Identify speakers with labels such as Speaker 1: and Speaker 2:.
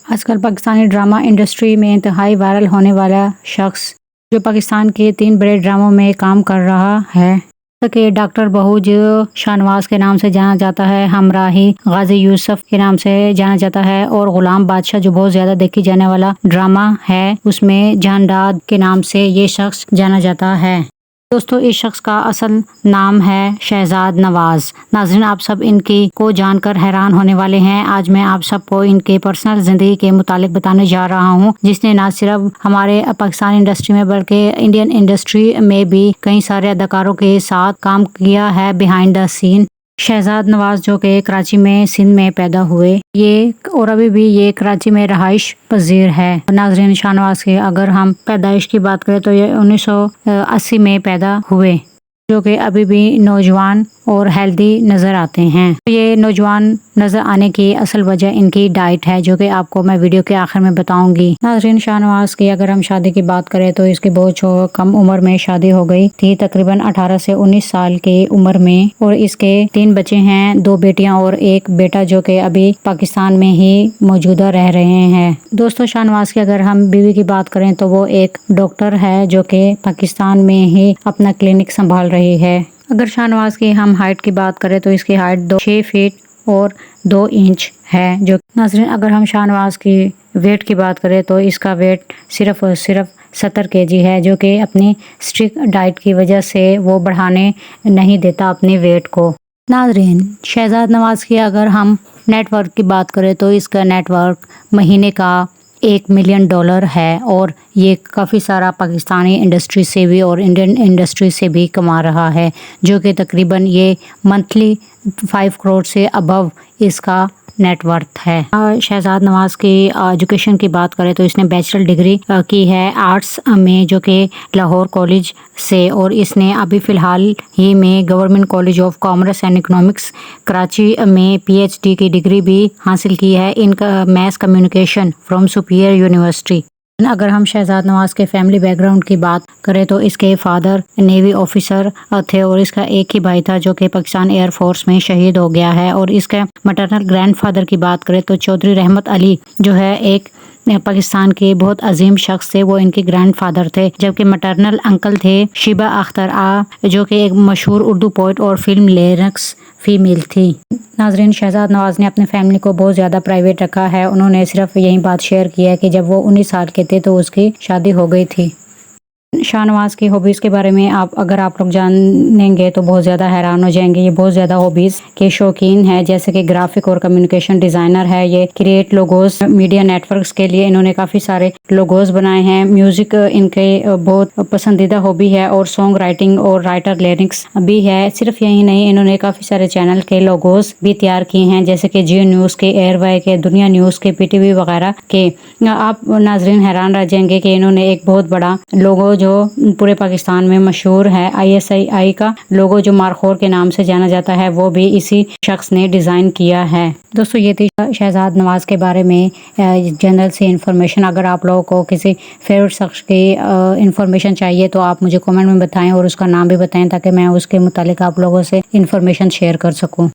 Speaker 1: آج کل Pakistani drama industry میں انتہائی وائرل ہونے والا شخص جو پاکستان کے 3 بڑے ڈراموں میں کام کر رہا ہے کہ ڈاکٹر بہو جو شاہ نواز کے نام سے جانا جاتا ہے، ہمراہی غازی یوسف کے نام سے جانا جاتا ہے، اور غلام بادشاہ جو بہت زیادہ دیکھی جانے والا ڈرامہ ہے اس میں جان ڈاد کے نام سے یہ شخص جانا جاتا ہے۔ دوستو، اس شخص کا اصل نام ہے شہزاد نواز۔ ناظرین، آپ سب ان کو جان کر حیران ہونے والے ہیں۔ آج میں آپ سب کو ان کے پرسنل زندگی کے متعلق بتانے جا رہا ہوں، جس نے نہ صرف ہمارے پاکستانی انڈسٹری میں بلکہ انڈین انڈسٹری میں بھی کئی سارے اداکاروں کے ساتھ کام کیا ہے بیہائنڈ دا سین۔ شہزاد نواز جو کہ کراچی میں سندھ میں پیدا ہوئے اور ابھی بھی یہ کراچی میں رہائش پذیر ہے۔ ناظرین، شاہ نواز کے اگر ہم پیدائش کی بات کریں تو یہ 1980 میں پیدا ہوئے، جو کہ ابھی بھی نوجوان اور ہیلدی نظر آتے ہیں۔ یہ نوجوان نظر آنے کی اصل وجہ ان کی ڈائٹ ہے، جو کہ آپ کو میں ویڈیو کے آخر میں بتاؤں گی۔ ناظرین، شاہ نواز کی اگر ہم شادی کی بات کریں تو اس کی بہت کم عمر میں شادی ہو گئی تھی، تقریباً 18 سے 19 سال کی عمر میں، اور اس کے 3 بچے ہیں، 2 بیٹیاں اور 1 بیٹا، جو کہ ابھی پاکستان میں ہی موجودہ رہ رہے ہیں۔ دوستو، شاہ نواز کی اگر ہم بیوی کی بات کریں تو وہ ایک ڈاکٹر ہے جو کہ پاکستان میں ہی اپنا کلینک سنبھال رہی ہے۔ اگر شاہ نواز کی ہم ہائٹ کی بات کریں تو اس کی ہائٹ 6 فٹ اور 2 انچ ہے۔ ناظرین، اگر ہم شاہ نواز کی ویٹ کی بات کریں تو اس کا ویٹ صرف اور صرف 70 kg ہے، جو کہ اپنی اسٹرکٹ ڈائٹ کی وجہ سے وہ بڑھانے نہیں دیتا اپنے ویٹ کو۔ ناظرین، شہزاد نواز کی اگر ہم نیٹ ورک کی بات کریں تو اس کا نیٹ ورک مہینے کا $1 ملین ہے، اور یہ کافی سارا پاکستانی انڈسٹری سے بھی اور انڈین انڈسٹری سے بھی کما رہا ہے، جو کہ تقریباً یہ منتھلی 5 کروڑ سے ابو اس کا نیٹ ورتھ ہے۔ شہزاد نواز کی ایجوکیشن کی بات کریں تو اس نے بیچلر ڈگری کی ہے آرٹس میں، جو کہ لاہور کالج سے، اور اس نے ابھی فی الحال ہی میں government college of commerce and economics Karachi میں PhD کی ڈگری بھی حاصل کی ہے in mass communication from superior university. اگر ہم شہزاد نواز کے فیملی بیک گراؤنڈ کی بات کریں تو اس کے فادر نیوی آفیسر تھے، اور اس کا ایک ہی بھائی تھا جو کہ پاکستان ایئر فورس میں شہید ہو گیا ہے۔ اور اس کے مٹرنل گرینڈ فادر کی بات کریں تو چودھری رحمت علی جو ہے ایک پاکستان کے بہت عظیم شخص تھے، وہ ان کے گرینڈ فادر تھے، جبکہ مٹرنل انکل تھے شیبہ اختر جو کہ ایک مشہور اردو پوئٹ اور فلم لیرکس فیمیل تھی۔ ناظرین، شہزاد نواز نے اپنے فیملی کو بہت زیادہ پرائیویٹ رکھا ہے۔ انہوں نے صرف یہی بات شیئر کی ہے کہ جب وہ 19 سال کے تھے تو اس کی شادی ہو گئی تھی۔ شاہ نواز کی ہابیز کے بارے میں اگر آپ لوگ جانیں گے تو بہت زیادہ حیران ہو جائیں گے۔ یہ بہت زیادہ ہابیز کے شوقین ہے، جیسے کہ گرافک اور کمیونیکیشن ڈیزائنر ہے، یہ create logos media network کے لیے انہوں نے کافی سارے لوگوز بنائے ہیں۔ میوزک ان کے بہت پسندیدہ ہابی ہے، اور سانگ رائٹنگ اور رائٹر لیرکس بھی ہے۔ صرف یہی نہیں، انہوں نے کافی سارے چینل کے لوگوز بھی تیار کیے ہیں، جیسے کہ جیو نیوز کے، ایئر وائی کے، دنیا نیوز کے، PTV وغیرہ کے۔ آپ ناظرین حیران رہ جائیں گے کہ انہوں نے ایک بہت بڑا لوگو جو پورے پاکستان میں مشہور ہے، ISI کا لوگو جو مارخور کے نام سے جانا جاتا ہے، وہ بھی اسی شخص نے ڈیزائن کیا ہے۔ دوستو، یہ تھی شہزاد نواز کے بارے میں جنرل سی انفارمیشن۔ اگر آپ لوگوں کو کسی فیوریٹ شخص کی انفارمیشن چاہیے تو آپ مجھے کامنٹ میں بتائیں، اور اس کا نام بھی بتائیں تاکہ میں اس کے متعلق آپ لوگوں سے انفارمیشن شیئر کر سکوں۔